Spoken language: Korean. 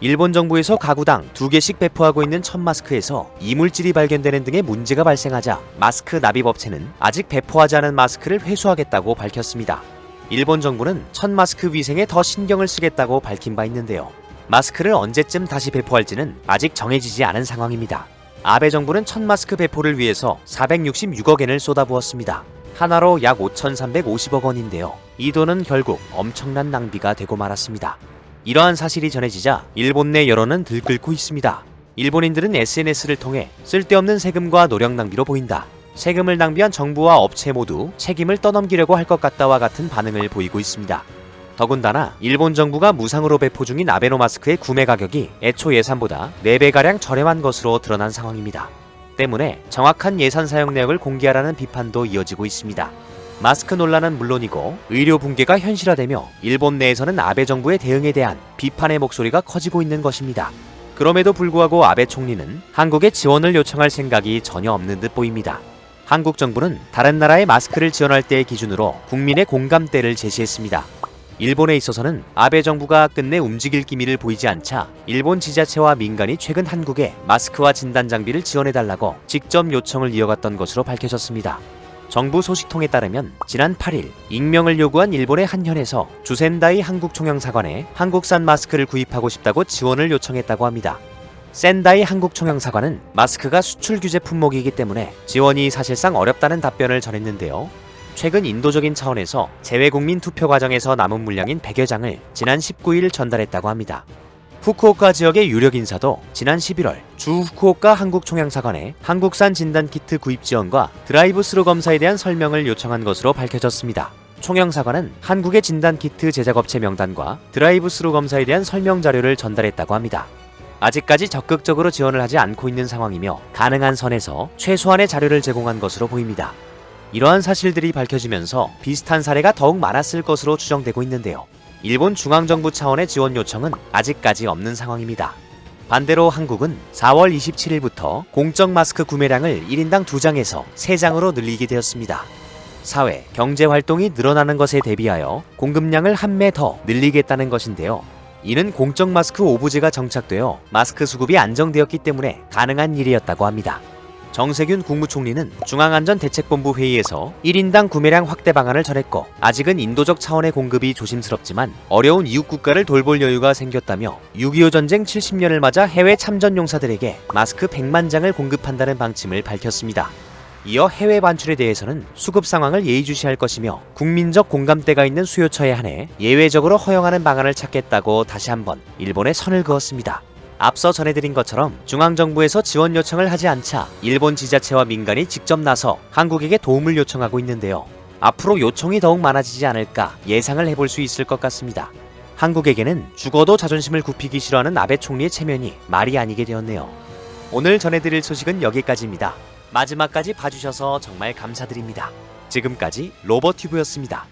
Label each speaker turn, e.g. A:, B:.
A: 일본 정부에서 가구당 2개씩 배포하고 있는 천 마스크에서 이물질이 발견되는 등의 문제가 발생하자 마스크 납입 업체는 아직 배포하지 않은 마스크를 회수하겠다고 밝혔습니다. 일본 정부는 천 마스크 위생에 더 신경을 쓰겠다고 밝힌 바 있는데요. 마스크를 언제쯤 다시 배포할지는 아직 정해지지 않은 상황입니다. 아베 정부는 천 마스크 배포를 위해서 466억 엔을 쏟아부었습니다. 하나로 약 5,350억 원인데요. 이 돈은 결국 엄청난 낭비가 되고 말았습니다. 이러한 사실이 전해지자 일본 내 여론은 들끓고 있습니다. 일본인들은 SNS를 통해 쓸데없는 세금과 노력 낭비로 보인다. 세금을 낭비한 정부와 업체 모두 책임을 떠넘기려고 할 것 같다와 같은 반응을 보이고 있습니다. 더군다나 일본 정부가 무상으로 배포 중인 아베노 마스크의 구매 가격이 애초 예산보다 4배가량 저렴한 것으로 드러난 상황입니다. 때문에 정확한 예산 사용 내역을 공개하라는 비판도 이어지고 있습니다. 마스크 논란은 물론이고 의료 붕괴가 현실화되며 일본 내에서는 아베 정부의 대응에 대한 비판의 목소리가 커지고 있는 것입니다. 그럼에도 불구하고 아베 총리는 한국에 지원을 요청할 생각이 전혀 없는 듯 보입니다. 한국 정부는 다른 나라의 마스크를 지원할 때의 기준으로 국민의 공감대를 제시했습니다. 일본에 있어서는 아베 정부가 끝내 움직일 기미를 보이지 않자 일본 지자체와 민간이 최근 한국에 마스크와 진단 장비를 지원해달라고 직접 요청을 이어갔던 것으로 밝혀졌습니다. 정부 소식통에 따르면 지난 8일 익명을 요구한 일본의 한 현에서 주센다이 한국총영사관에 한국산 마스크를 구입하고 싶다고 지원을 요청했다고 합니다. 센다이 한국총영사관은 마스크가 수출 규제 품목이기 때문에 지원이 사실상 어렵다는 답변을 전했는데요. 최근 인도적인 차원에서 재외국민 투표 과정에서 남은 물량인 100여 장을 지난 19일 전달했다고 합니다. 후쿠오카 지역의 유력 인사도 지난 11월 주 후쿠오카 한국총영사관에 한국산 진단키트 구입 지원과 드라이브 스루 검사에 대한 설명을 요청한 것으로 밝혀졌습니다. 총영사관은 한국의 진단키트 제작업체 명단과 드라이브 스루 검사에 대한 설명 자료를 전달했다고 합니다. 아직까지 적극적으로 지원을 하지 않고 있는 상황이며 가능한 선에서 최소한의 자료를 제공한 것으로 보입니다. 이러한 사실들이 밝혀지면서 비슷한 사례가 더욱 많았을 것으로 추정되고 있는데요. 일본 중앙정부 차원의 지원 요청은 아직까지 없는 상황입니다. 반대로 한국은 4월 27일부터 공적 마스크 구매량을 1인당 2장에서 3장으로 늘리게 되었습니다. 사회, 경제 활동이 늘어나는 것에 대비하여 공급량을 한 매 더 늘리겠다는 것인데요. 이는 공적 마스크 오부제가 정착되어 마스크 수급이 안정되었기 때문에 가능한 일이었다고 합니다. 정세균 국무총리는 중앙안전대책본부 회의에서 1인당 구매량 확대 방안을 전했고 아직은 인도적 차원의 공급이 조심스럽지만 어려운 이웃 국가를 돌볼 여유가 생겼다며 6.25 전쟁 70년을 맞아 해외 참전 용사들에게 마스크 100만 장을 공급한다는 방침을 밝혔습니다. 이어 해외 반출에 대해서는 수급 상황을 예의주시할 것이며 국민적 공감대가 있는 수요처에 한해 예외적으로 허용하는 방안을 찾겠다고 다시 한번 일본에 선을 그었습니다. 앞서 전해드린 것처럼 중앙정부에서 지원 요청을 하지 않자 일본 지자체와 민간이 직접 나서 한국에게 도움을 요청하고 있는데요. 앞으로 요청이 더욱 많아지지 않을까 예상을 해볼 수 있을 것 같습니다. 한국에게는 죽어도 자존심을 굽히기 싫어하는 아베 총리의 체면이 말이 아니게 되었네요. 오늘 전해드릴 소식은 여기까지입니다. 마지막까지 봐주셔서 정말 감사드립니다. 지금까지 로버튜브였습니다.